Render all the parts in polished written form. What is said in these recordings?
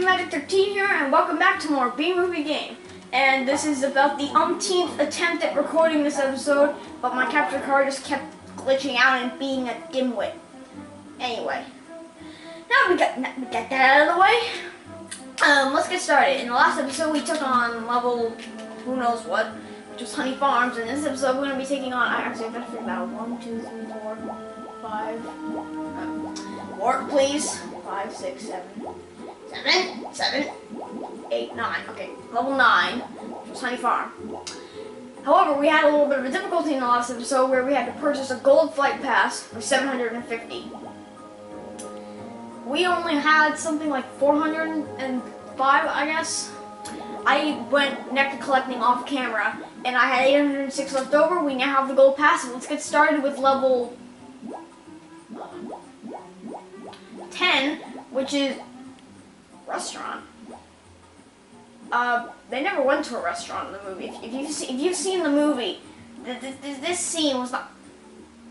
Magic13 here, and welcome back to more B-Movie Game. And this is about the umpteenth attempt at recording this episode, but my capture card just kept glitching out and being a dimwit. Anyway, now we got that out of the way. Let's get started. In the last episode, we took on level who knows what, which was Honey Farms. And in this episode, we're going to be taking on. I've got to figure that out. 1, 2, 3, 4, 5. Work, please. 5, 6, 7. 7, 8, 9. Okay, level 9, which was Honey Farm. However, we had a little bit of a difficulty in the last episode where we had to purchase a gold flight pass for 750. We only had something like 405, I guess. I went neck to collecting off camera, and I had 806 left over. We now have the gold pass, so let's get started with level 10, which is restaurant. They never went to a restaurant in the movie. If you've seen the movie, this scene was not.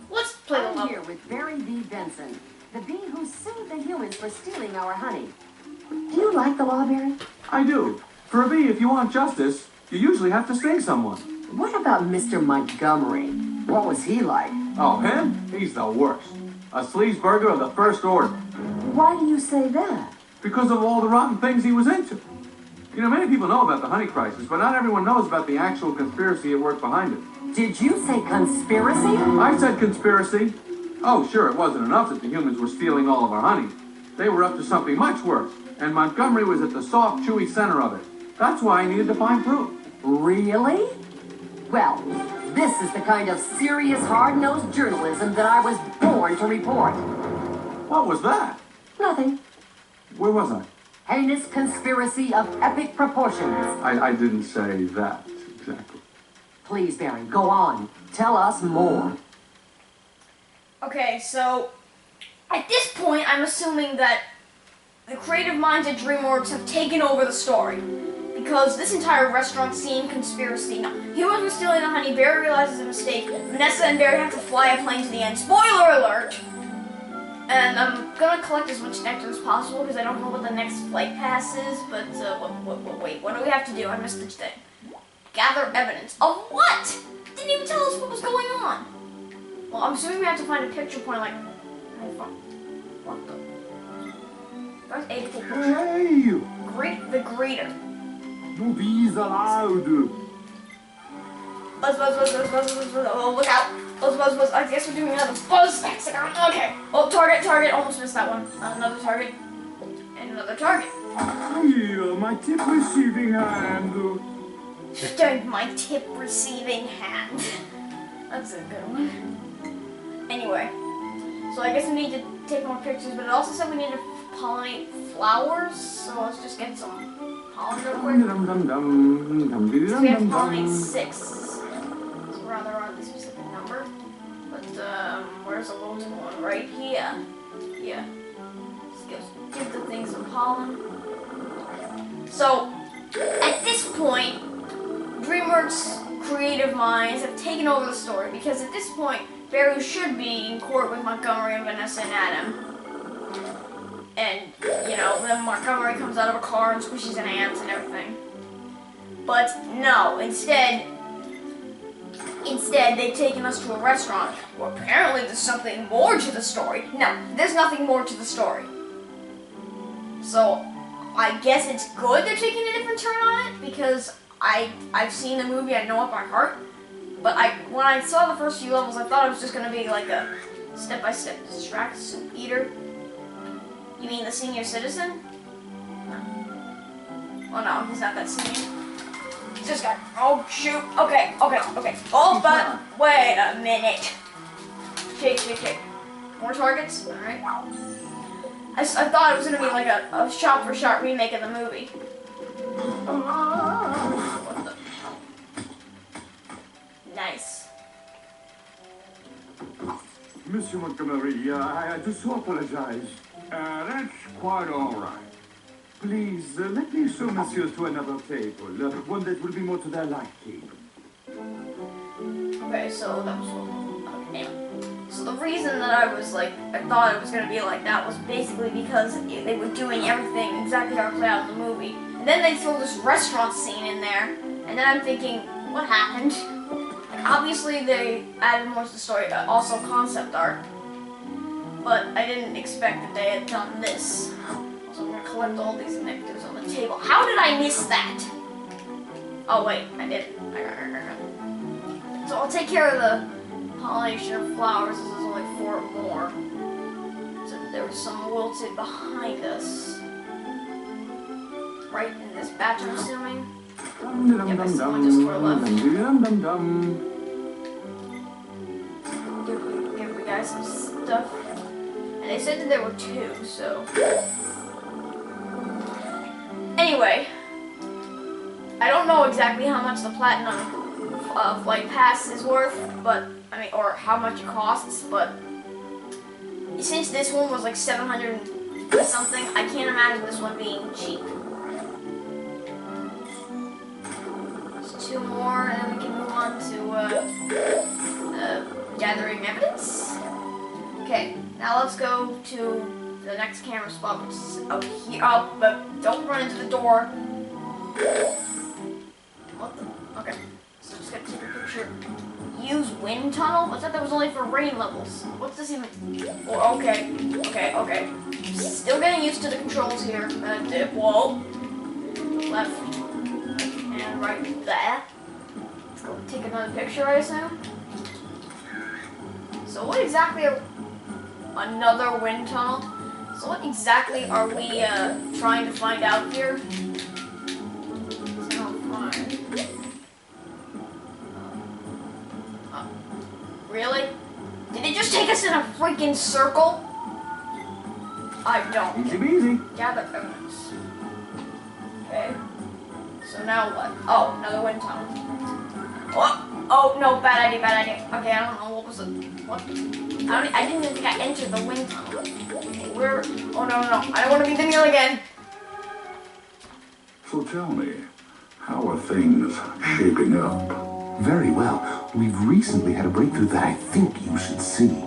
Let's play the level. I'm here with Barry V. Benson, the bee who sued the humans for stealing our honey. Do you like the law, Barry? I do. For a bee, if you want justice, you usually have to sting someone. What about Mr. Montgomery? What was he like? Oh, him? He's the worst. A sleazeburger of the first order. Why do you say that? Because of all the rotten things he was into. You know, many people know about the honey crisis, but not everyone knows about the actual conspiracy at work behind it. Did you say conspiracy? I said conspiracy. Oh, sure, it wasn't enough that the humans were stealing all of our honey. They were up to something much worse, and Montgomery was at the soft, chewy center of it. That's why I needed to find proof. Really? Well, this is the kind of serious, hard-nosed journalism that I was born to report. What was that? Nothing. Where was I? Heinous conspiracy of epic proportions. I didn't say that exactly. Please, Barry, go on. Tell us more. Okay, so at this point, I'm assuming that the creative minds at DreamWorks have taken over the story. Because this entire restaurant scene conspiracy. Now, humans were stealing the honey, Barry realizes a mistake. Vanessa and Barry have to fly a plane to the end. Spoiler alert! And I'm gonna collect as much nectar as possible because I don't know what the next flight pass is, but wait, what do we have to do? I missed the thing. Gather evidence. Of what? Didn't even tell us what was going on. Well, I'm assuming we have to find a picture point like... What the... There's a picture. Hey! Greet the greeter. No bees allowed. Buzz, buzz, buzz, buzz, buzz, buzz, buzz. Oh, look out. Buzz, buzz, buzz. I guess we're doing another buzz hexagon. Okay. Oh, target. Almost missed that one. Another target. And another target. Here, my tip receiving hand. My tip receiving hand. That's a good one. Anyway. So I guess we need to take more pictures, but it also said we need to pollinate flowers. So let's just get some pollen real quick. So we have to pollinate 6. It's rather oddly specific number. But where's the ultimate one? Right here. Yeah. Let's give the thing some pollen. So at this point, DreamWorks creative minds have taken over the story because at this point, Barry should be in court with Montgomery and Vanessa and Adam. And, you know, then Montgomery comes out of a car and squishes an ant and everything. But no, instead they've taken us to a restaurant. Well, apparently there's something more to the story. No, there's nothing more to the story. So, I guess it's good they're taking a different turn on it, because I've seen the movie, I know it by heart. But when I saw the first few levels, I thought it was just going to be like a step-by-step distract soup eater. You mean the senior citizen? No. Oh no, he's not that senior. He's just got. Oh shoot. Okay. Oh, but wait a minute. Shake. More targets. All right. I thought it was gonna be like a shot-for-shot remake of the movie. What the? Nice. Monsieur Montgomery, I do so apologize. That's quite all right. Please, let me show Monsieur to another table, one that will be more to their liking. Okay, so that was what. Okay, anyway. So So the reason that I thought it was gonna be like that was basically because they were doing everything exactly how it played out in the movie. And then they throw this restaurant scene in there, and then I'm thinking, what happened? Like, obviously they added more to the story, also concept art, but I didn't expect that they had done this. So I'm gonna collect all these negatives on the table. How did I miss that? Oh wait, I did. So I'll take care of the pollination of flowers, as there's only 4 more. So there was some wilted behind us. Right in this batch, I'm assuming. Yep, I still only just 4 left. Give the guys some stuff. And they said that there were 2, so. Anyway, I don't know exactly how much the platinum flight pass is worth, but I mean, or how much it costs, but since this one was like 700 something, I can't imagine this one being cheap. Just 2 more, and then we can move on to gathering evidence. Okay, now let's go to the next camera spot, which is up here. Oh, but don't run into the door. What the? Okay, so just gotta take a picture. Use wind tunnel? I thought that was only for rain levels. What's this even? Oh, okay. Still getting used to the controls here. Whoa. Left. And right there. Let's go take another picture, I assume. So what exactly are... Another wind tunnel? So what exactly are we trying to find out here? Really? Did it just take us in a freaking circle? I don't. Easy peasy. Gather evidence. Okay. So now what? Oh, another wind tunnel. Oh no, bad idea. Okay, I don't know, what was it? What? I didn't even think I entered the wind tunnel. Where? Oh no, I don't want to be the meal again. So tell me, how are things shaping up? Very well. We've recently had a breakthrough that I think you should see.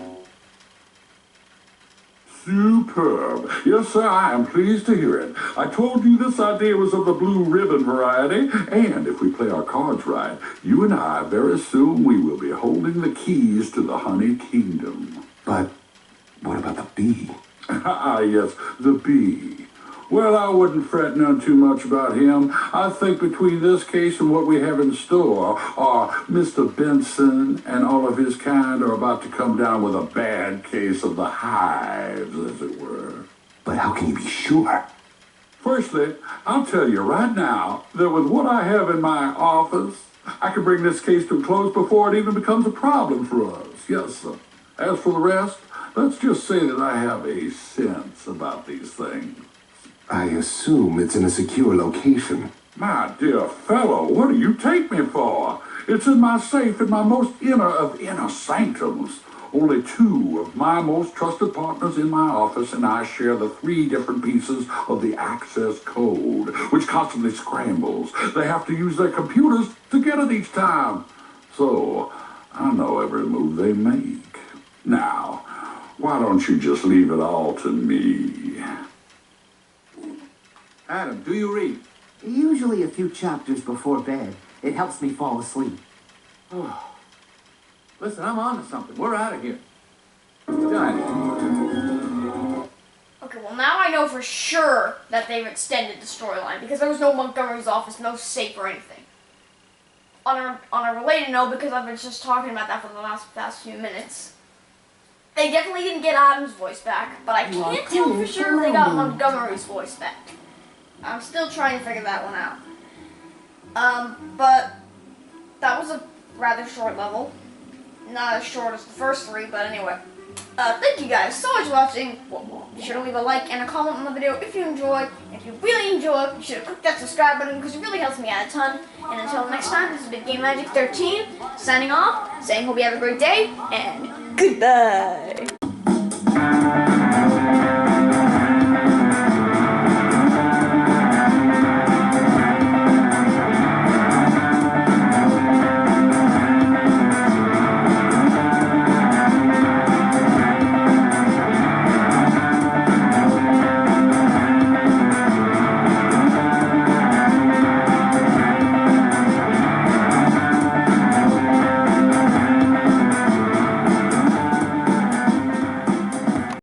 Superb. Yes, sir, I am pleased to hear it. I told you this idea was of the blue ribbon variety, and if we play our cards right, you and I, very soon, we will be holding the keys to the Honey Kingdom. But what about the bee? Ah, yes, the bee. Well, I wouldn't fret none too much about him. I think between this case and what we have in store, Mr. Benson and all of his kind are about to come down with a bad case of the hives, as it were. But how can you be sure? Firstly, I'll tell you right now that with what I have in my office, I can bring this case to a close before it even becomes a problem for us. Yes, sir. As for the rest, let's just say that I have a sense about these things. I assume it's in a secure location. My dear fellow, what do you take me for? It's in my safe in my most inner of inner sanctums. Only 2 of my most trusted partners in my office and I share the 3 different pieces of the access code, which constantly scrambles. They have to use their computers to get it each time. So, I know every move they make. Now, why don't you just leave it all to me? Adam, do you read? Usually a few chapters before bed. It helps me fall asleep. Listen, I'm on to something. We're out of here. Done. Okay, well now I know for sure that they've extended the storyline because there was no Montgomery's office, no safe or anything. On a related note, because I've been just talking about that for the past few minutes, they definitely didn't get Adam's voice back, but I can't tell for sure if they got Montgomery's voice back. I'm still trying to figure that one out. But that was a rather short level. Not as short as the first 3, but anyway. Thank you guys so much for watching. Be sure to leave a like and a comment on the video if you enjoyed. If you really enjoyed, be sure to click that subscribe button because it really helps me out a ton. And until next time, this has been Game Magic 13, signing off, saying hope you have a great day, and goodbye!